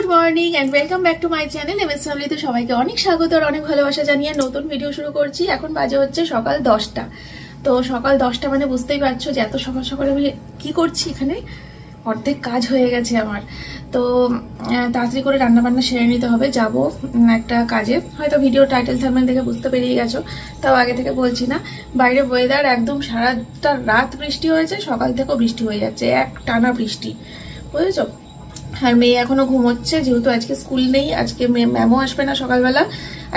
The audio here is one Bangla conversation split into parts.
Good morning and welcome back to my channel MS ফ্যামিলিতে সবাইকে অনেক স্বাগত আর অনেক ভালোবাসা জানিয়ে নতুন ভিডিও শুরু করছি। এখন বাজে হচ্ছে সকাল 10টা। তো সকাল 10টা মানে বুঝতেই পারছো যে এত সকাল সকাল আমি কি করছি। এখানে অর্ধেক কাজ হয়ে গেছে আমার। তো তাড়াতাড়ি করে রান্নাবান্না সেরে নিতে হবে, যাব একটা কাজে। হয়তো ভিডিও টাইটেল থাম্বনেল দেখে বুঝতে পেরিয়ে গেছো, তাও আগে থেকে বলছি না। বাইরে ওয়েদার একদম সারাটা রাত বৃষ্টি হয়েছে, সকাল থেকেও বৃষ্টি হয়ে যাচ্ছে, এক টানা বৃষ্টি, বুঝেছো। আর মেয়ে এখনো ঘুমোচ্ছে, যেহেতু আজকে স্কুল নেই। আজকে ম্যামও আসবে না সকালবেলা।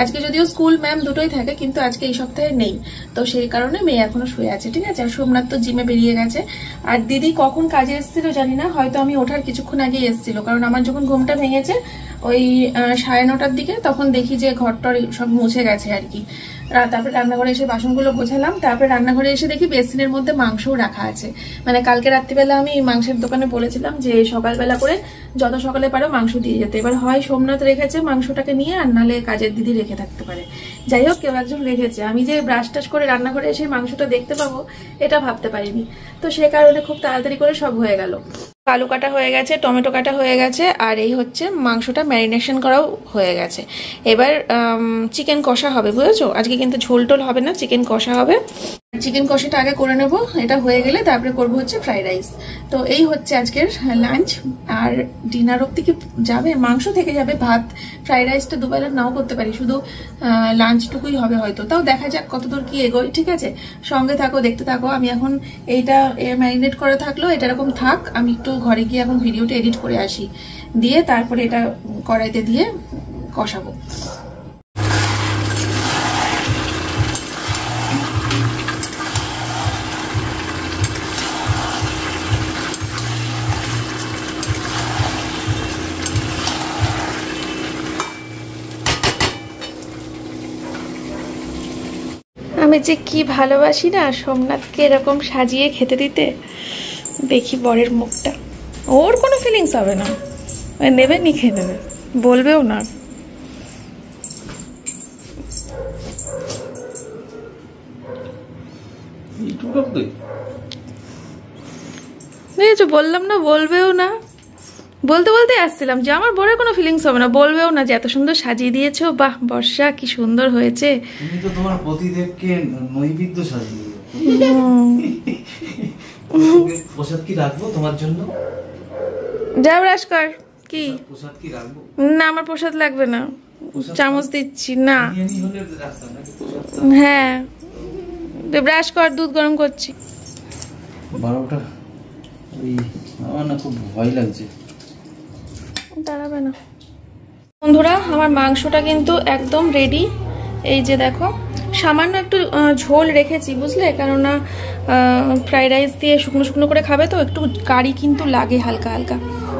আজকে যদিও স্কুল ম্যাম দুটোই থাকে, কিন্তু আজকে এই সপ্তাহে নেই, তো সেই কারণে মেয়ে এখনো শুয়ে আছে, ঠিক আছে। আর সোমনাথ তো জিমে বেরিয়ে গেছে। আর দিদি কখন কাজে এসেছিল জানি না, হয়তো আমি ওঠার কিছুক্ষণ আগে এসেছিল, কারণ আমার যখন ঘুমটা ভেঙেছে ওই 9:30টার দিকে, তখন দেখি যে ঘরটর সব মুছে গেছে আর কি। তারপরে রান্নাঘরে এসে বাসনগুলো গোছালাম, তারপরে রান্নাঘরে এসে দেখি বেসিনের মধ্যে মাংসও রাখা আছে। মানে কালকে রাত্রিবেলা আমি মাংসের দোকানে বলেছিলাম যে সকালবেলা করে যত সকালে পারো মাংস দিয়ে যেতে। এবার হয় সোমনাথ রেখেছে মাংসটাকে নিয়ে, আর নাহলে কাজের দিদি রেখে থাকতে পারে। যাই হোক, কেউ একজন রেখেছে। আমি যে ব্রাশ টাশ করে রান্নাঘরে এসে মাংসটা দেখতে পাবো এটা ভাবতে পারিনি, তো সে কারণে খুব তাড়াতাড়ি করে সব হয়ে গেল। আলু কাটা হয়ে গেছে, টমেটো কাটা হয়ে গেছে, আর এই হচ্ছে মাংসটা ম্যারিনেশন করাও হয়ে গেছে। এবার চিকেন কষা হবে, বুঝেছো। আজকে কিন্তু ঝোল টোল হবে না, চিকেন কষা হবে। চিকেন কষাটা আগে করে নেব, এটা হয়ে গেলে তারপরে করব হচ্ছে ফ্রাইড রাইস। তো এই হচ্ছে আজকের লাঞ্চ। আর ডিনার অব্দি কি যাবে, মাংস থেকে যাবে, ভাত ফ্রাইড রাইসটা দুবেলা নাও করতে পারি, শুধু লাঞ্চটুকুই হবে হয়তো। তাও দেখা যাক কতদূর কি এগোয়, ঠিক আছে। সঙ্গে থাকো, দেখতে থাকো। আমি এখন এইটা ম্যারিনেট করে থাকলো, এটা এরকম থাক, আমি একটু ঘরে গিয়ে এখন ভিডিওটা এডিট করে আসি, দিয়ে তারপরে এটা কড়াইতে দিয়ে কষাবো। আমি যে কি ভালোবাসি না সোমনাথকে এরকম সাজিয়ে খেতে দিতে। দেখি বরের মুখটা, ওর কোনো ফিলিংস হবে না, নেবে নি খেয়ে নেবে, বলবেও না। বললাম না, বলবেও না। বলতে বলতে আসছিলাম যে আমার বড় কোনো ফিলিংস হবে না, বলবেও না যে এত সুন্দর সাজিয়ে দিয়েছো, বাহ বর্ষা কি সুন্দর হয়েছে। তুমি তো তোমার পতিদেবকে নৈবেদ্য সাজিয়ে দিও। প্রসাদ কি রাখবো তোমার জন্য? যা ব্রাশ কর। কি প্রসাদ কি রাখবো? না, আমার প্রসাদ লাগবে না, চামচ দিচ্ছি না। হ্যাঁ ব্রাশ কর, দুধ গরম করছি। 12টা ওই আমার না খুব ভয় লাগছে। দাঁড়াবে না। বন্ধুরা আমার মাংসটা কিন্তু একদম রেডি। এই যে দেখো, সামান্য একটু ঝোল রেখেছি, বুঝলে, কেননা ফ্রাইড রাইস দিয়ে শুকনো শুকনো করে খাবে তো, একটু কারি কিন্তু লাগে হালকা হালকা,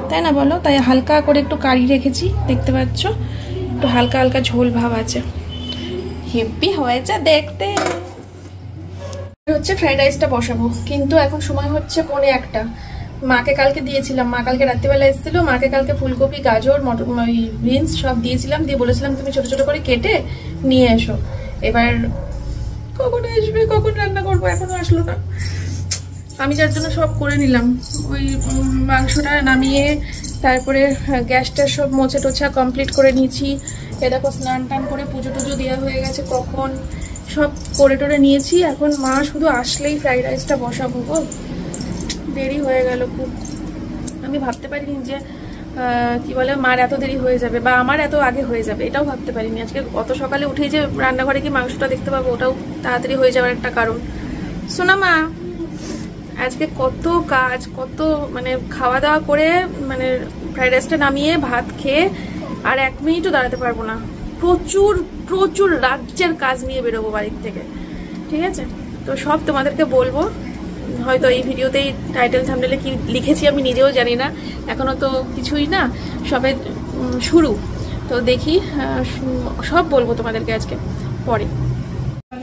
তাই না বলো। তাই হালকা করে একটু কারি রেখেছি, দেখতে পাচ্ছ, একটু হালকা হালকা ঝোল ভাব আছে। হেভি হয়েছে দেখতে। হচ্ছে ফ্রাইড রাইসটা বসাবো, কিন্তু এখন সময় হচ্ছে 1:45। মাকে কালকে দিয়েছিলাম, মা কালকে রাত্রিবেলা এসেছিল, মাকে কালকে ফুলকপি, গাজর, মটর, বিনস সব দিয়েছিলাম, দিয়ে বলেছিলাম তুমি ছোট ছোট করে কেটে নিয়ে এসো। এবার কখন আসবে, কখন রান্না করবো, এখনো আসলো না। আমি যার জন্য সব করে নিলাম, ওই মাংসটা নামিয়ে তারপরে গ্যাসটা সব মোছা টোছা কমপ্লিট করে নিয়েছি। এ দেখো স্নান টান করে পুজো টুজো দেওয়া হয়ে গেছে, কখন সব করে টোরে নিয়েছি। এখন মা শুধু আসলেই ফ্রাইড রাইসটা বসাবো গো। দেরি হয়ে গেল খুব। আমি ভাবতে পারিনি যে কি বলে মার এত দেরি হয়ে যাবে বা আমার এত আগে হয়ে যাবে, এটাও ভাবতে পারিনি। আজকে অত সকালে উঠেই যে রান্নাঘরে কি মাংসটা দেখতে পাবো, ওটাও তাড়াতাড়ি হয়ে যাওয়ার একটা কারণ। শোনা মা, আজকে কত কাজ, কত মানে খাওয়া দাওয়া করে মানে ফ্রাইড রাইসটা নামিয়ে ভাত খেয়ে আর 1 মিনিটও দাঁড়াতে পারবো না। প্রচুর প্রচুর রাজ্যের কাজ নিয়ে বেরোবো বাড়ির থেকে, ঠিক আছে। তো সব তোমাদেরকে বলবো, হয়তো এই ভিডিওতেই টাইটেল থাম্বনেলে কি লিখেছি আমি নিজেও জানি না, এখনো তো কিছুই না, সবে শুরু। তো দেখি সব বলবো তোমাদেরকে আজকে পরে।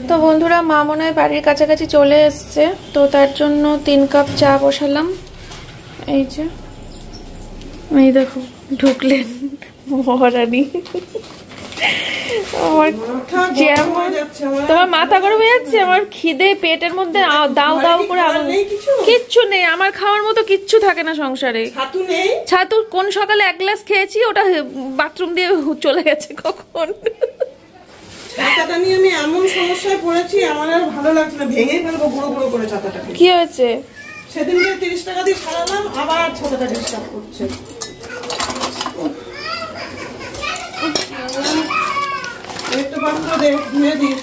তো বন্ধুরা মা মনে হয় বাড়ির কাছাকাছি চলে এসছে, তো তার জন্য 3 কাপ চা বসালাম। এই যে এই দেখো ঢুকলেন মহারানী। আমার যেমন তোমার মাথা গরম হয়ে যাচ্ছে, আমার খিদে পেটের মধ্যে দাও দাও করে কিচ্ছু নেই, আমার খাওয়ার মতো কিচ্ছু থাকে না সংসারে। ছাতু কোন সকালে 1 গ্লাস খেয়েছি, ওটা বাথরুম দিয়ে চলে গেছে কখন। ছাতাটা নিয়ে আমি এমন সমস্যায় পড়েছি, আমার আর ভালো লাগছে না, ভেঙে ফেলবো গুঁড়ো গুঁড়ো করে ছাতাটাকে। কি হয়েছে? সেদিনকে 30 টাকা দিয়ে ছাড়ালাম, আবার ছাতাটা ডিস্টার্ব করছে। একটা পাত্র দে, ধুয়ে দিই।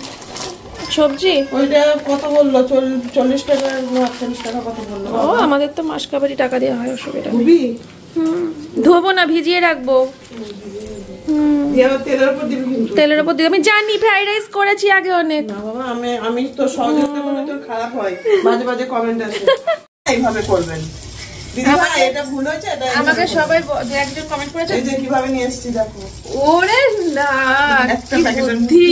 সবজি ওইটা কত বললো? 40 টাকা না 48 টাকা কত বললো? ও আমাদের তো মাসকাবারি টাকা দেওয়া হয়, অসুবিধা নেই। ধুবি? ধোবো না, ভিজিয়ে রাখবো। তেলের উপর দিই, আমি জানি ফ্রাইড রাইস করেছি আগে অনেক। না বাবা, আমি তো সহযোগিতা করলে তোর খারাপ হয়, বাজে বাজে কমেন্ট আসে। এইভাবে করবেন দিদিভাই, এটা ভুল হয়েছে। এটা আমাকে সবাই একজন কমেন্ট করেছে, এই যে কিভাবে নিয়ে এসেছি দেখো। ওরে না, একটা কি প্যাকেট বুদ্ধি,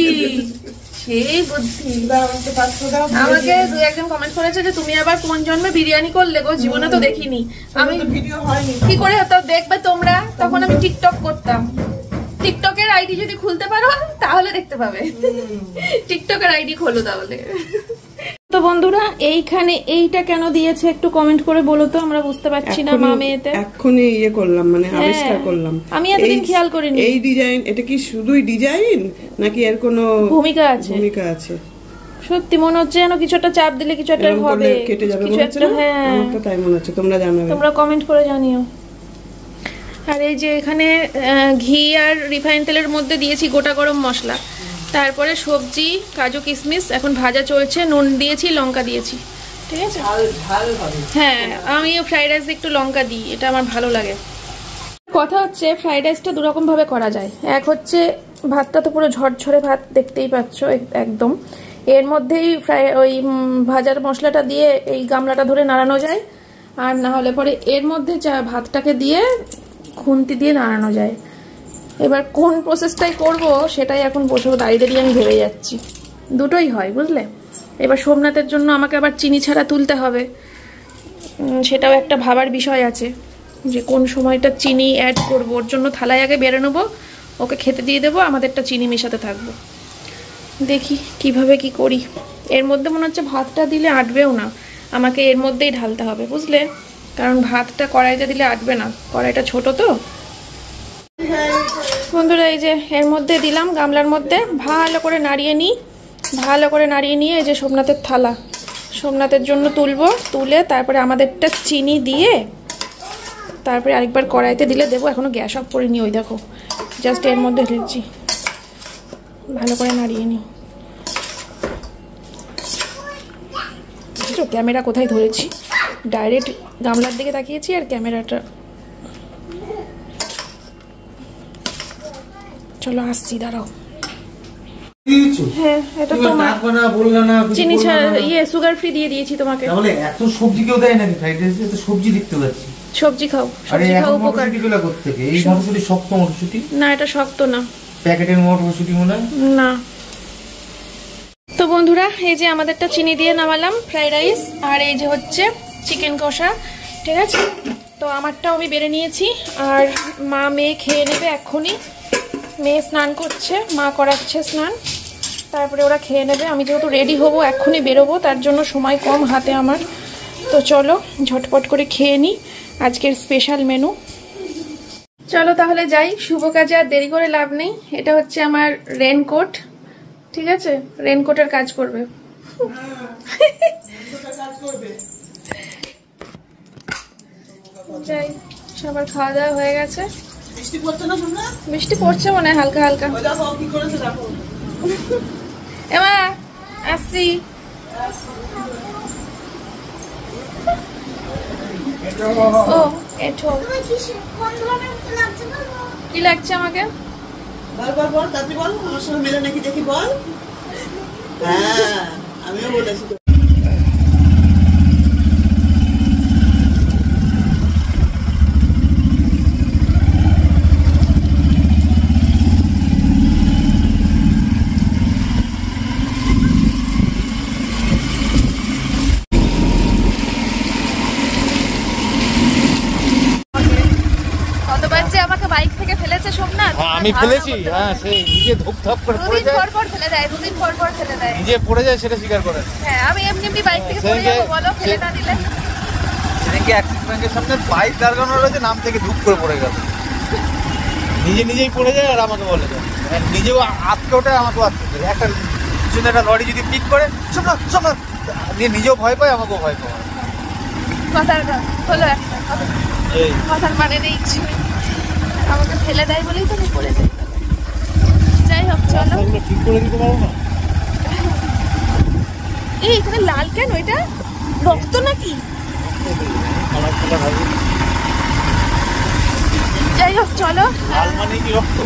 সেই বুদ্ধি। দাও একটা পাত্র দাও। আমাকে 2-1জন কমেন্ট করেছে যে তুমি আবার কোন জন্মে বিরিয়ানি করলে গো, জীবনে তো দেখিনি। আমি তো ভিডিও হয়নি, কি করে হতো দেখবে তোমরা, তখন আমি টিকটক করতাম। টিকটকের আইডি যদি খুলতে পারো তাহলে দেখতে পাবে। টিকটকের আইডি খোলো তাহলে। তো বন্ধুরা, এইখানে এইটা কেন দিয়েছে একটু কমেন্ট করে বলো তো, আমরা বুঝতে পারছি না। মা মেয়েতে এক্ষুনি ইয়ে করলাম, মানে আবিষ্কার করলাম। আমি এতদিন খেয়াল করিনি। এই ডিজাইন, এটা কি শুধুই ডিজাইন নাকি এর কোনো ভূমিকা আছে? ভূমিকা আছে। সত্যি মনে হচ্ছে যেন কিছু একটা চাপ দিলে কিছু একটা হবে, কেটে যাবে কিছু একটা। হ্যাঁ, আমার তো তাই মনে হচ্ছে, তোমরা জানাবে, তোমরা কমেন্ট করে জানিও। আর এই যে এখানে ঘি আর রিফাইন তেলের মধ্যে দিয়েছি গোটা গরম মশলা, তারপরে সবজি, কাজু কিশমিশ এখন ভাজা চলছে, নুন দিয়েছি, লঙ্কা দিয়েছি। ঠিক আছে, হ্যাঁ আমি ফ্রাইড রাইসে একটু লঙ্কা দিই, এটা আমার ভালো লাগে। কথা হচ্ছে ফ্রাইড রাইসটা 2 রকম ভাবে করা যায়। এক হচ্ছে ভাতটা তো পুরো ঝরঝরে ভাত, দেখতেই পাচ্ছ একদম, এর মধ্যেই ওই ভাজার মশলাটা দিয়ে এই গামলাটা ধরে নাড়ানো যায়, আর না হলে পরে এর মধ্যে ভাতটাকে দিয়ে খুন্তি দিয়ে নাড়ানো যায়। এবার কোন প্রসেসটাই করব সেটাই এখন বসে দাঁড়িয়ে আমি ভেবে যাচ্ছি। দুটোই হয় বুঝলে। এবার সোমনাথের জন্য আমাকে আবার চিনি ছাড়া তুলতে হবে, সেটাও একটা ভাবার বিষয় আছে যে কোন সময়টা চিনি অ্যাড করবো। ওর জন্য থালায় আগে বেড়ে নেবো, ওকে খেতে দিয়ে দেবো, আমাদেরটা চিনি মেশাতে থাকবো। দেখি কিভাবে কি করি। এর মধ্যে মনে হচ্ছে ভাতটা দিলে আটবেও না, আমাকে এর মধ্যেই ঢালতে হবে বুঝলে, কারণ ভাতটা কড়াইতে দিলে আটবে না, কড়াইটা ছোট তো। বন্ধুরা এই যে এর মধ্যে দিলাম, গামলার মধ্যে ভালো করে নাড়িয়ে নিই, ভালো করে নাড়িয়ে নিয়ে এই যে সোমনাথের থালা, সোমনাথের জন্য তুলবো, তুলে তারপরে আমাদেরটা চিনি দিয়ে তারপরে আরেকবার কড়াইতে দিলে দেবো। এখনো গ্যাস অফ করিনি, ওই দেখো জাস্ট এর মধ্যে ঢেলছি, ভালো করে নাড়িয়ে নিই। ক্যামেরা কোথায় ধরেছি, ডাইরেক্ট গামলার দিকে তাকিয়েছি আর ক্যামেরাটা। চলো আসছি, দাঁড়াও। হ্যাঁ এটা তোমার চিনি ছাড়া সুগার ফ্রি দিয়ে দিয়েছি তোমাকে। তাহলে এত সবজি কেউ দেয় নাকি ফ্রাইড রাইসে? এত সবজি দেখতে পাচ্ছি। সবজি খাও, সবজি খাও, উপকার। মটরশুঁটিগুলো করতে থেকে এই মটরশুঁটি শক্ত মটরশুঁটি না, এটা শক্ত না, প্যাকেটের মটরশুঁটি মনে হয় না। তো বন্ধুরা এই যে আমাদেরটা চিনি দিয়ে নামালাম ফ্রাইড রাইস, আর এই যে হচ্ছে চিকেন কষা। ঠিক আছে, তো আমারটাও আমি বেড়ে নিয়েছি, আর মা মেয়ে খেয়ে নেবে এক্ষুনি। মেয়ে স্নান করছে, মা করাচ্ছে স্নান, তারপরে ওরা খেয়ে নেবে। আমি যেহেতু রেডি হব, এক্ষুনি বেরোবো, তার জন্য সময় কম হাতে আমার। তো চলো ঝটপট করে খেয়ে নিই আজকের স্পেশাল মেনু। চলো তাহলে যাই, শুভ কাজে আর দেরি করে লাভ নেই। এটা হচ্ছে আমার রেনকোট, ঠিক আছে, রেনকোটের কাজ করবে। যাই, সবার খাওয়া দাওয়া হয়ে গেছে। বৃষ্টি পড়ছে মনে হয় হালকা হালকা। এমা আসছি। ও এঠো কি লাগছে আমাকে? বল তাড়াতাড়ি বল, আমার সঙ্গে মেলে নাকি দেখি বল। হ্যাঁ আমিও বলেছি। কতবার যে আমাকে বাইক থেকে ফেলেছে ফেলেছে সোমনাথ? আমি ফেলেছি, হ্যাঁ, সেই নিজে ধুপধাপ করে পড়ে যায়, পর ফেলে দেয়, দুদিন পর ফেলে দেয়, নিজে পড়ে যায় সেটা স্বীকার করে। হ্যাঁ, আমি এমনি বাইক থেকে পড়ে যাবো বলো, ফেলে না দিলে। সেদিনকে অ্যাক্সিস ব্যাংকের সামনে বাইক দাঁড়ানো রয়েছে, নাম থেকে ধূপ করে পড়ে গেল, নিজেই পড়ে যায় আর আমাকে বলে যায়, নিজেও আটকে ওঠে, আমাকেও আটকে ওঠে। একটা পিছনে একটা লরি যদি পিক করে সোমনাথ নিজেও ভয় পায়, আমাকেও ভয় পায়। কথার হলো একটা কথার মানে নেই, আমাকে ফেলে দেয় বলেই তো আমি পড়ে যাই। যাই হোক, চলো। ঠিক করে দিতে পারবো না। এই এখানে লাল কেন? এটা রক্ত নাকি? যাই হোক, চলো। লাল মানে কি রক্ত?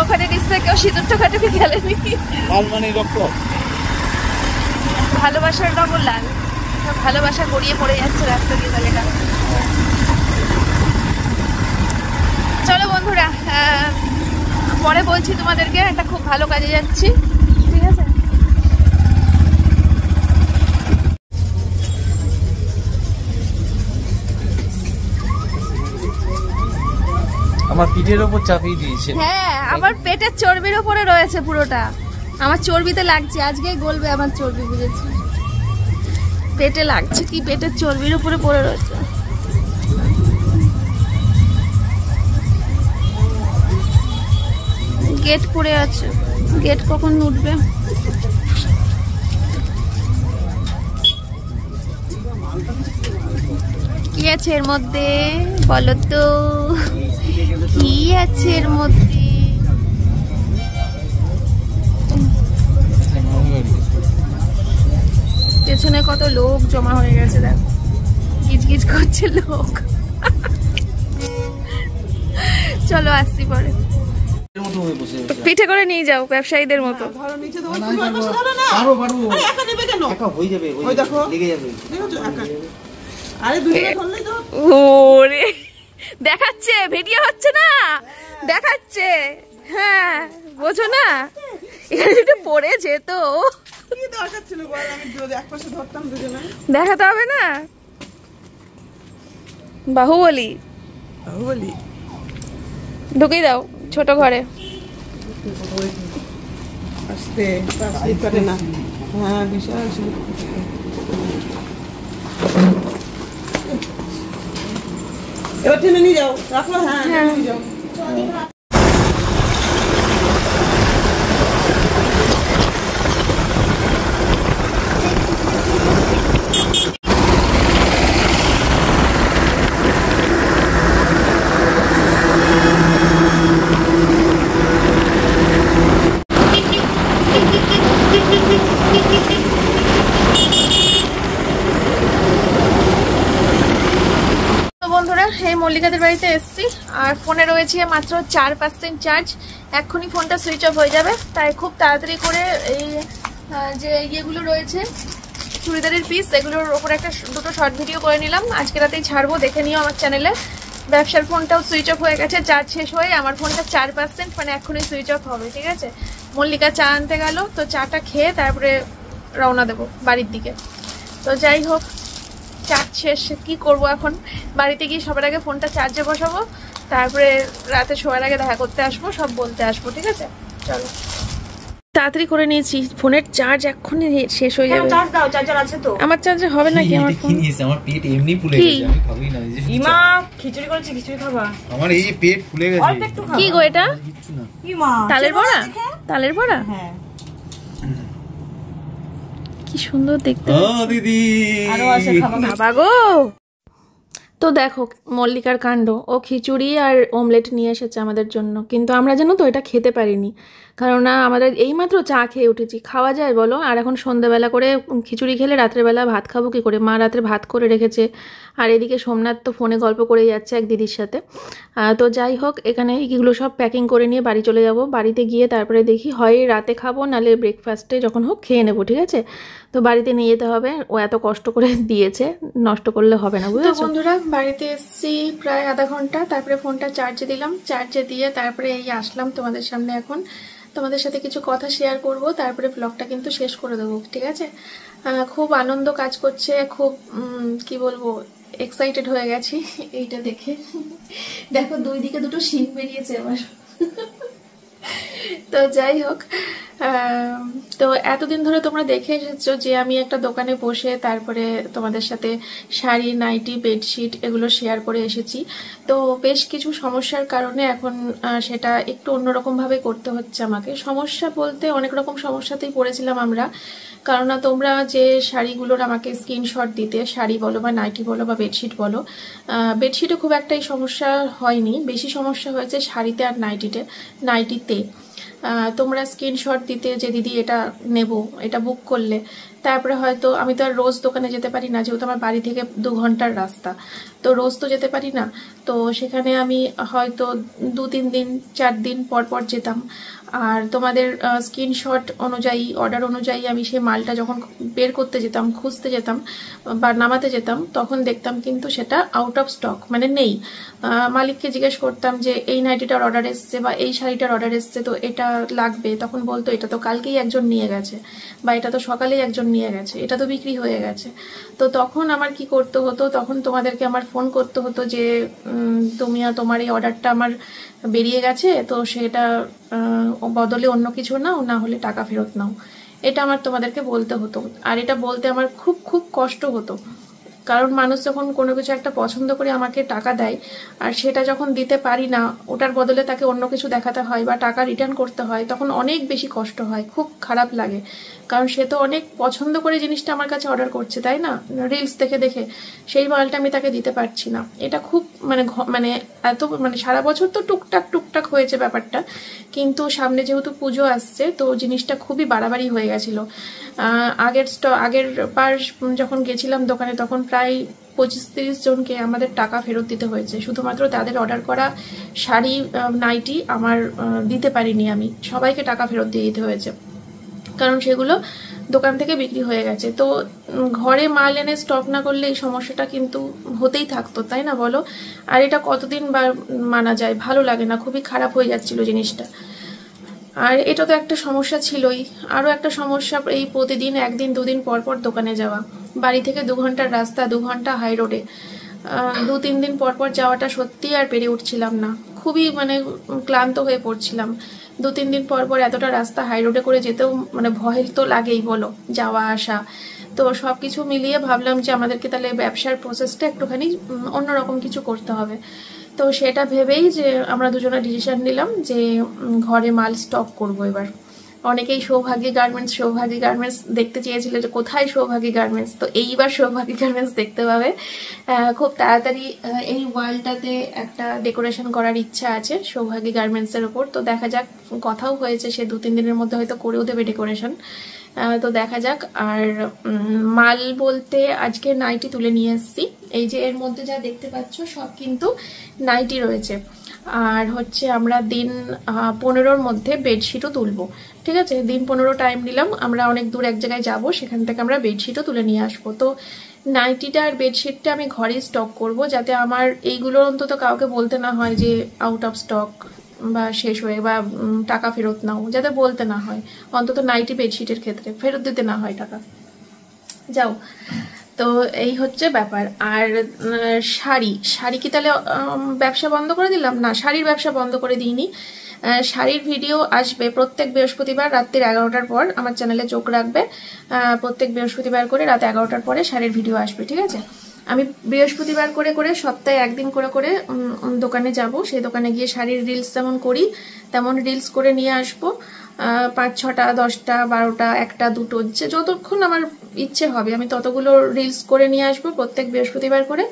ওখানে নিশ্চয় কেউ সিঁদুর টোকাটুকি খেলেনি। লাল মানে রক্ত, ভালোবাসার রঙও লাল, ভালোবাসা গড়িয়ে পড়ে যাচ্ছে রাস্তা দিয়ে, তাহলে না। চলো বন্ধুরা, পরে বলছি তোমাদেরকে, একটা খুব ভালো কাজে যাচ্ছি, ঠিক আছে? আমার পিঠের ওপর চাপিয়ে দিয়েছে। হ্যাঁ, আমার পেটের চর্বির উপরে রয়েছে পুরোটা, আমার চর্বিতে লাগছে, আজকেই গলবে আমার চর্বি, বুঝেছি? পেটে লাগছে কি পেটের চর্বির উপরে পড়ে রয়েছে। গেট পড়ে আছে, গেট কখন উঠবে? কি আছে এর মধ্যে বলো তো, কি আছে এর মধ্যে? পেছনে কত লোক জমা হয়ে গেছে, দেখ, গিজগিজ করছে লোক। চলো, আসছি পরে। পিঠে করে নিয়ে যাও ব্যবসায়ীদের মতো। ধরো নিচে ধরো, আরে দুজনে ধরলেই তো। ওরে দেখাচ্ছে, ভিডিও হচ্ছে না, দেখাচ্ছে, হ্যাঁ, বোঝো না, এখানে একটু পড়ে যেত, কি দরকার ছিল বল, আমি একপাশে ধরতাম দুজনে। দেখাতে হবে না? বাহুবলী ঢুকিয়ে দাও ছোট ঘরে। আস্তে স্লিপ কাটে না, হ্যাঁ, বিশাল স্লিপ। এবার টেনে নিয়ে যাও, রাখলো, হ্যাঁ, নিয়ে যাও। বন্ধুরা, এই মল্লিকাদের বাড়িতে এসেছি, আর ফোনে রয়েছে মাত্র 4% চার্জ, এক্ষুনি ফোনটা সুইচ অফ হয়ে যাবে, তাই খুব তাড়াতাড়ি করে এই যে ইয়েগুলো রয়েছে চুড়িদারের পিস, এগুলোর ওপরে দুটো শর্ট ভিডিও করে নিলাম, আজকে রাতেই ছাড়বো, দেখে নিও আমার চ্যানেলে। ব্যবসার ফোনটাও সুইচ অফ হয়ে গেছে, চার্জ শেষ হয়ে আমার ফোনটা 4%, মানে এক্ষুনি সুইচ অফ হবে, ঠিক আছে? মল্লিকা চা আনতে গেল, তো চাটা খেয়ে তারপরে রওনা দেবো বাড়ির দিকে। তো যাই হোক, চার্জ শেষ, কি করব এখন? বাড়িতে গিয়ে সবার আগে ফোনটা চার্জে বসাবো, তারপরে রাতে শোয়ার আগে দেখা করতে আসবো, সব বলতে আসবো, ঠিক আছে? চলো, তাড়াতাড়ি করে নিয়েছি, ফোনের চার্জ এক্ষুনি শেষ হয়ে যাবে। চার্জ দাও, চার্জার আছে তো? আমার চার্জে হবে নাকি? আমার ফোন আমার পেট এমনি ফুলে গেছে, আমি খাবই না। ইমা খিচুড়ি করেছে, খিচুড়ি খাবা? আমার এই পেট ফুলে গেছে। অল্প একটু খাও। কি গো এটা? কিচ্ছু না। ইমা তালের বড়া? তালের বড়া? হ্যাঁ, কি সুন্দর দেখতে। ও দিদি, আরো আছে, খাবা? বাবা গো, তো দেখো মল্লিকার কাণ্ড, ও খিচুড়ি আর অমলেট নিয়ে এসেছে আমাদের জন্য, কিন্তু আমরা জানো তো এটা খেতে পারিনি, কারণ আমাদের এইমাত্র চা খেয়ে উঠেছি, খাওয়া যায় বলো? আর এখন সন্ধ্যাবেলা করে খিচুড়ি খেলে রাত্রেবেলা ভাত খাবো কী করে? মা রাত্রে ভাত করে রেখেছে, আর এদিকে সোমনাথ তো ফোনে গল্প করে যাচ্ছে এক দিদির সাথে। তো যাই হোক, এখানে এগুলো সব প্যাকিং করে নিয়ে বাড়ি চলে যাব, বাড়িতে গিয়ে তারপরে দেখি হয় রাতে খাবো, নাহলে ব্রেকফাস্টে যখন হোক খেয়ে নেবো, ঠিক আছে? তো বাড়িতে নিয়ে যেতে হবে, ও এত কষ্ট করে দিয়েছে, নষ্ট করলে হবে না, বুঝেছো? বন্ধুরা, বাড়িতে এসেছি প্রায় আধা ঘন্টা, তারপরে ফোনটা চার্জে দিলাম, চার্জে দিয়ে তারপরে এই আসলাম তোমাদের সামনে। এখন তোমাদের সাথে কিছু কথা শেয়ার করব, তারপরে ব্লগটা কিন্তু শেষ করে দেবো, ঠিক আছে? খুব আনন্দ কাজ করছে, খুব কি বলবো, এক্সাইটেড হয়ে গেছি এইটা দেখে। দেখো দুই দিকে দুটো শিং বেরিয়েছে আমার। তো যাই হোক, তো এতদিন ধরে তোমরা দেখে এসেছো যে আমি একটা দোকানে বসে তারপরে তোমাদের সাথে শাড়ি, নাইটি, বেডশিট এগুলো শেয়ার করে এসেছি। তো বেশ কিছু সমস্যার কারণে এখন সেটা একটু অন্যরকম ভাবে করতে হচ্ছে আমাকে। সমস্যা বলতে অনেক রকম সমস্যাতেই পড়েছিলাম আমরা, কারণ তোমরা যে শাড়িগুলোর আমাকে স্ক্রিনশট দিতে, শাড়ি বলো বা নাইটি বলো বা বেডশিট বলো, বেডশিটে খুব একটাই সমস্যা হয়নি, বেশি সমস্যা হয়েছে শাড়িতে আর নাইটিতে। তোমরা স্ক্রিনশট দিতে যে দিদি এটা নেব, এটা বুক করলে, তারপরে হয়তো আমি তো আর রোজ দোকানে যেতে পারি না, যেহেতু আমার বাড়ি থেকে 2 ঘন্টার রাস্তা, তো রোজ তো যেতে পারি না। তো সেখানে আমি হয়তো 2-3 দিন 4 দিন পর পর যেতাম, আর তোমাদের স্ক্রিনশট অনুযায়ী, অর্ডার অনুযায়ী আমি সেই মালটা যখন বের করতে যেতাম, খুঁজতে যেতাম বা নামাতে যেতাম, তখন দেখতাম কিন্তু সেটা আউট অফ স্টক, মানে নেই। মালিককে জিজ্ঞেস করতাম যে এই নাইটিটার অর্ডার এসছে বা এই শাড়িটার অর্ডার এসছে, তো এটা লাগবে, তখন বলতো এটা তো কালকেই একজন নিয়ে গেছে বা এটা তো সকালেই একজন নিয়ে গেছে, এটা তো বিক্রি হয়ে গেছে। তো তখন আমার কি করতে হতো, তখন তোমাদেরকে আমার ফোন করতে হতো যে তুমি তোমার এই অর্ডারটা আমার বেরিয়ে গেছে, তো সেটা বদলে অন্য কিছু নাও, না হলে টাকা ফেরত নাও। এটা আমার তোমাদেরকে বলতে হতো, আর এটা বলতে আমার খুব খুব কষ্ট হতো, কারণ মানুষ যখন কোনো কিছু একটা পছন্দ করে আমাকে টাকা দেয় আর সেটা যখন দিতে পারি না, ওটার বদলে তাকে অন্য কিছু দেখাতে হয় বা টাকা রিটার্ন করতে হয়, তখন অনেক বেশি কষ্ট হয়, খুব খারাপ লাগে। কারণ সে তো অনেক পছন্দ করে জিনিসটা আমার কাছে অর্ডার করছে, তাই না, রিলস দেখে দেখে, সেই মালটা আমি তাকে দিতে পারছি না। এটা খুব মানে এত সারা বছর তো টুকটাক হয়েছে ব্যাপারটা, কিন্তু সামনে যেহেতু পুজো আসছে, তো জিনিসটা খুবই বাড়াবাড়ি হয়ে গেছিল। আগের বার যখন গেছিলাম দোকানে, তখন প্রায় 25-30 জনকে আমাদের টাকা ফেরত দিতে হয়েছে, শুধুমাত্র তাদের অর্ডার করা শাড়ি, নাইটি আমার দিতে পারিনি আমি, সবাইকে টাকা ফেরত দিয়ে দিতে হয়েছে, কারণ সেগুলো দোকান থেকে বিক্রি হয়ে গেছে। তো ঘরে মাল এনে স্টক না করলে এই সমস্যাটা কিন্তু হতেই থাকতো, তাই না বলো? আর এটা কতদিন বা মানা যায়, ভালো লাগে না, খুবই খারাপ হয়ে যাচ্ছিল জিনিসটা। আর এটা তো একটা সমস্যা ছিলই, আরও একটা সমস্যা এই প্রতিদিন 1-2 দিন পর পর দোকানে যাওয়া, বাড়ি থেকে 2 ঘন্টার রাস্তা, 2 ঘন্টা হাই রোডে 2-3 দিন পর পর যাওয়াটা সত্যি আর পেরে উঠছিলাম না, খুবই ক্লান্ত হয়ে পড়ছিলাম। 2-3 দিন পর পর এতটা রাস্তা হাই রোডে করে যেতেও ভয় তো লাগেই বলো, যাওয়া আসা। তো সবকিছু মিলিয়ে ভাবলাম যে আমাদেরকে তাহলে ব্যবসার প্রসেসটা একটুখানি অন্যরকম কিছু করতে হবে। তো সেটা ভেবেই যে আমরা দুজনে ডিসিশন নিলাম যে ঘরে মাল স্টক করব এবার। অনেকেই সৌভাগী গার্মেন্টস দেখতে চেয়েছিল যে কোথায় সৌভাগী গার্মেন্টস, তো এইবার সৌভাগী গার্মেন্টস দেখতে পাবে। খুব তাড়াতাড়ি এই ওয়ালটাতে একটা ডেকোরেশন করার ইচ্ছা আছে সৌভাগী গার্মেন্টসের ওপর। তো দেখা যাক, কথাও হয়েছে সে 2-3 দিনের মধ্যে হয়তো করেও দেবে ডেকোরেশন, তো দেখা যাক। আর মাল বলতে আজকে নাইটি তুলে নিয়ে এসেছি, এই যে এর মধ্যে যা দেখতে পাচ্ছ সব কিন্তু নাইটি রয়েছে। আর হচ্ছে আমরা দিন 15-র মধ্যে বেডশিটও তুলবো, ঠিক আছে? দিন 15 টাইম নিলাম, আমরা অনেক দূর এক জায়গায় যাব, সেখান থেকে আমরা বেডশিটও তুলে নিয়ে আসবো। তো নাইটিটা আর বেডশিটটা আমি ঘরেই স্টক করব, যাতে আমার এইগুলো অন্তত কাউকে বলতে না হয় যে আউট অফ স্টক বা শেষ হয়ে বা টাকা ফেরত নাও, যাতে বলতে না হয়, অন্তত নাইটি বেডশিটের ক্ষেত্রে ফেরত দিতে না হয় টাকা। যাও, তো এই হচ্ছে ব্যাপার। আর শাড়ি কি তাহলে ব্যবসা বন্ধ করে দিলাম? না, শাড়ির ব্যবসা বন্ধ করে দিইনি। শাড়ির ভিডিও আসবে প্রত্যেক বৃহস্পতিবার রাত্রির 11টার পর, আমার চ্যানেলে চোখ রাখবে। প্রত্যেক বৃহস্পতিবার করে রাত 11টার পরে শাড়ির ভিডিও আসবে, ঠিক আছে? আমি বৃহস্পতিবার করে করে সপ্তাহে একদিন করে করে দোকানে যাব, সেই দোকানে গিয়ে শাড়ির রিলস যেমন করি তেমন রিলস করে নিয়ে আসবো। 5-6টা 10টা 12টা 1টা 2টো যতক্ষণ আমার ইচ্ছে হবে আমি ততগুলো রিলস করে নিয়ে আসবো প্রত্যেক বৃহস্পতিবার করে।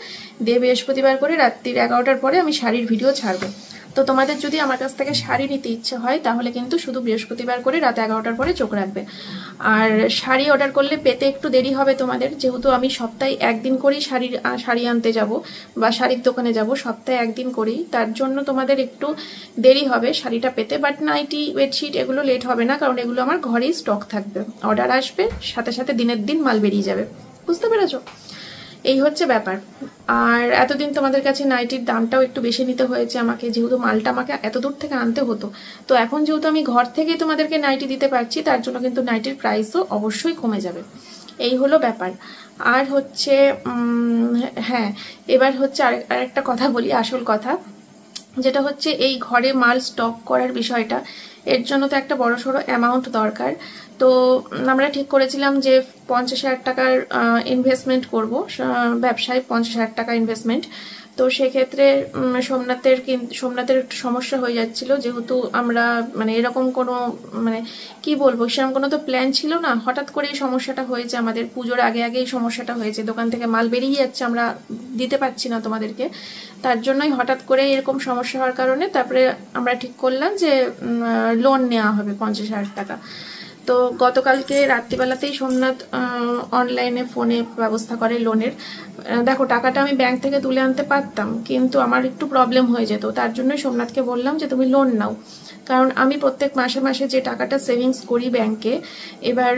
দিয়ে বৃহস্পতিবার করে রাত্রির 11টার পরে আমি শাড়ির ভিডিও ছাড়বো। তো তোমাদের যদি আমার কাছ থেকে শাড়ি নিতে ইচ্ছে হয় তাহলে কিন্তু শুধু বৃহস্পতিবার করে রাত 11টার পরে চোখ রাখবে। আর শাড়ি অর্ডার করলে পেতে একটু দেরি হবে তোমাদের, যেহেতু আমি সপ্তাহে একদিন করেই শাড়ি আনতে যাব বা শাড়ির দোকানে যাব, সপ্তাহে একদিন করেই, তার জন্য তোমাদের একটু দেরি হবে শাড়িটা পেতে। বাট নাইটি বেডশিট এগুলো লেট হবে না, কারণ এগুলো আমার ঘরেই স্টক থাকবে, অর্ডার আসবে সাথে সাথে দিনের দিন মাল বেরিয়ে যাবে, বুঝতে পেরেছো? এই হচ্ছে ব্যাপার। আর এতদিন তোমাদের কাছে নাইটির দামটাও একটু বেশি নিতে হয়েছে আমাকে, যেহেতু মালটা আমাকে এত দূর থেকে আনতে হতো। তো এখন যেহেতু আমি ঘর থেকেই তোমাদেরকে নাইটি দিতে পারছি, তার জন্য কিন্তু নাইটির প্রাইসও অবশ্যই কমে যাবে। এই হলো ব্যাপার। আর হচ্ছে হ্যাঁ, এবার হচ্ছে আরেকটা কথা বলি, আসল কথা, যেটা হচ্ছে এই ঘরে মাল স্টক করার বিষয়টা। এর জন্য তো একটা বড়সড় অ্যামাউন্ট দরকার। তো আমরা ঠিক করেছিলাম যে 50,000 টাকার ইনভেস্টমেন্ট করব, ব্যবসায় 50,000 টাকা ইনভেস্টমেন্ট। তো সেক্ষেত্রে সোমনাথের একটু সমস্যা হয়ে যাচ্ছিল, যেহেতু আমরা মানে এরকম কোনো মানে কি বলবো, সেরকম কোনো তো প্ল্যান ছিল না। হঠাৎ করে এই সমস্যাটা হয়েছে, আমাদের পুজোর আগে এই সমস্যাটা হয়েছে, দোকান থেকে মাল বেরিয়ে যাচ্ছে, আমরা দিতে পারছি না তোমাদেরকে। তার জন্যই হঠাৎ করে এরকম সমস্যা হওয়ার কারণে তারপরে আমরা ঠিক করলাম যে লোন নেওয়া হবে 50,000 টাকা। তো গতকালকে রাত্রিবেলাতেই সোমনাথ অনলাইনে ফোনে ব্যবস্থা করে লোনের। দেখো, টাকাটা আমি ব্যাংক থেকে তুলে আনতে পারতাম, কিন্তু আমার একটু প্রবলেম হয়ে যেত। তার জন্যই সোমনাথকে বললাম যে তুমি লোন নাও, কারণ আমি প্রত্যেক মাসে মাসে যে টাকাটা সেভিংস করি ব্যাংকে, এবার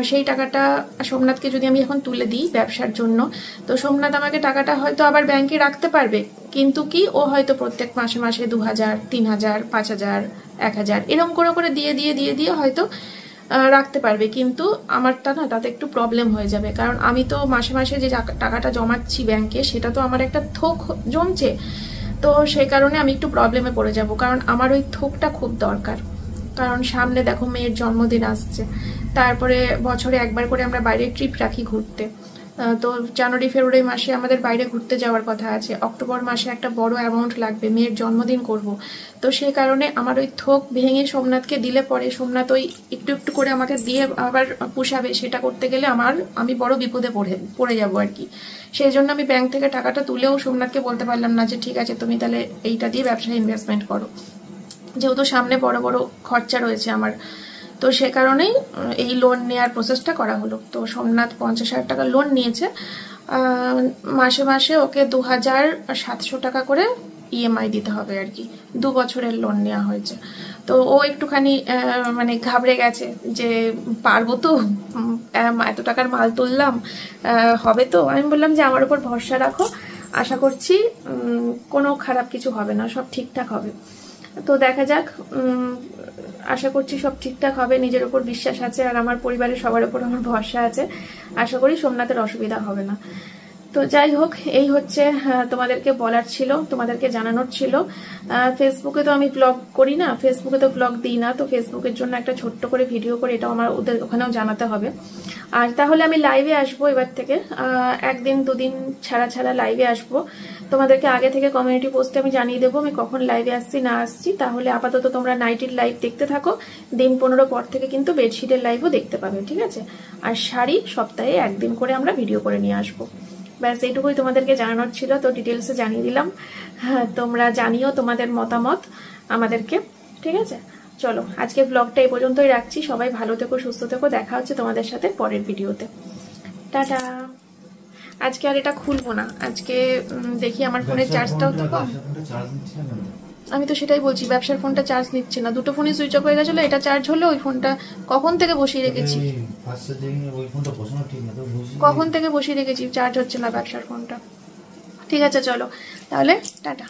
সেই টাকাটা সোমনাথকে যদি আমি এখন তুলে দিই ব্যবসার জন্য, তো সোমনাথ আমাকে টাকাটা হয়তো আবার ব্যাংকে রাখতে পারবে, কিন্তু কি ও হয়তো প্রত্যেক মাসে মাসে 2,000, 3,000, 5,000, 1,000 এরকম করে দিয়ে হয়তো রাখতে পারবে। কিন্তু আমারটা না, তাতে একটু প্রবলেম হয়ে যাবে, কারণ আমি তো মাসে মাসে যে টাকাটা জমাচ্ছি ব্যাংকে, সেটা তো আমার একটা থোক জমছে। তো সেই কারণে আমি একটু প্রবলেমে পড়ে যাব, কারণ আমার ওই থোকটা খুব দরকার। কারণ সামনে দেখো মেয়ের জন্মদিন আসছে, তারপরে বছরে একবার করে আমরা বাইরে ট্রিপ রাখি ঘুরতে। তো জানুয়ারি ফেব্রুয়ারি মাসে আমাদের বাইরে ঘুরতে যাওয়ার কথা আছে, অক্টোবর মাসে একটা বড় অ্যামাউন্ট লাগবে, মেয়ের জন্মদিন করব। তো সেই কারণে আমার ওই থোক ভেঙে সোমনাথকে দিলে পরে সোমনাথ ওই একটু একটু করে আমাকে দিয়ে আবার পুষাবে, সেটা করতে গেলে আমি বড় বিপদে পড়ে যাবো আর কি। সেই জন্য আমি ব্যাংক থেকে টাকাটা তুলেও সোমনাথকে বলতে পারলাম না যে ঠিক আছে তুমি তাহলে এইটা দিয়ে ব্যবসায় ইনভেস্টমেন্ট করো, যেহেতু সামনে বড় বড় খরচা রয়েছে আমার। তো সে কারণেই এই লোন নেওয়ার প্রসেসটা করা হলো। তো সোমনাথ 50,000 টাকা লোন নিয়েছে, মাসে মাসে ওকে 2,700 টাকা করে ইএমআই দিতে হবে আর কি। 2 বছরের লোন নেওয়া হয়েছে। তো ও একটুখানি মানে ঘাবড়ে গেছে যে পারবো তো, এত টাকার মাল তুললাম, হবে তো। আমি বললাম যে আমার উপর ভরসা রাখো, আশা করছি কোনো খারাপ কিছু হবে না, সব ঠিকঠাক হবে। তো দেখা যাক, আশা করছি সব ঠিকঠাক হবে, নিজের উপর বিশ্বাস আছে, আর আমার পরিবারের সবার উপর আমার ভরসা আছে। আশা করি সোমনাথের অসুবিধা হবে না। তো যাই হোক, এই হচ্ছে তোমাদেরকে বলার ছিল, তোমাদেরকে জানানোর ছিল। ফেসবুকে তো আমি ব্লগ করি না, ফেসবুকে তো ব্লগ দিই না, তো ফেসবুকের জন্য একটা ছোট্ট করে ভিডিও করে এটাও আমার ওদের ওখানেও জানাতে হবে। আর তাহলে আমি লাইভে আসবো এবার থেকে, 1 দিন 2 দিন ছাড়া লাইভে আসবো। তোমাদেরকে আগে থেকে কমিউনিটি পোস্টে আমি জানিয়ে দেবো আমি কখন লাইভে আসছি না আসছি। তাহলে আপাতত তোমরা নাইটের লাইভ দেখতে থাকো, দিন 15 পর থেকে কিন্তু বেডশিটের লাইভও দেখতে পাবে, ঠিক আছে? আর শাড়ি সপ্তাহে 1 দিন করে আমরা ভিডিও করে নিয়ে আসবো। ব্যাস এইটুকুই তোমাদেরকে জানানোর ছিল, তো ডিটেলসে জানিয়ে দিলাম। হ্যাঁ, তোমরা জানিও তোমাদের মতামত আমাদেরকে, ঠিক আছে? চলো, আজকে ব্লগটা এই পর্যন্তই রাখছি। সবাই ভালো থেকো, সুস্থ থেকো, দেখা হচ্ছে তোমাদের সাথে পরের ভিডিওতে। টাটা। আজকে আর এটা খুলবো না, আজকে দেখি আমার ফোনের চার্জটাও তো কম। আমি তো সেটাই বলছি, ব্যবসার ফোনটা চার্জ নিচ্ছে না, 2টো ফোনই সুইচ অফ হয়ে গেছিল। এটা চার্জ হলো, ওই ফোনটা কখন থেকে বসিয়ে রেখেছি, চার্জ হচ্ছে না ব্যবসার ফোনটা। ঠিক আছে, চলো তাহলে, টাটা।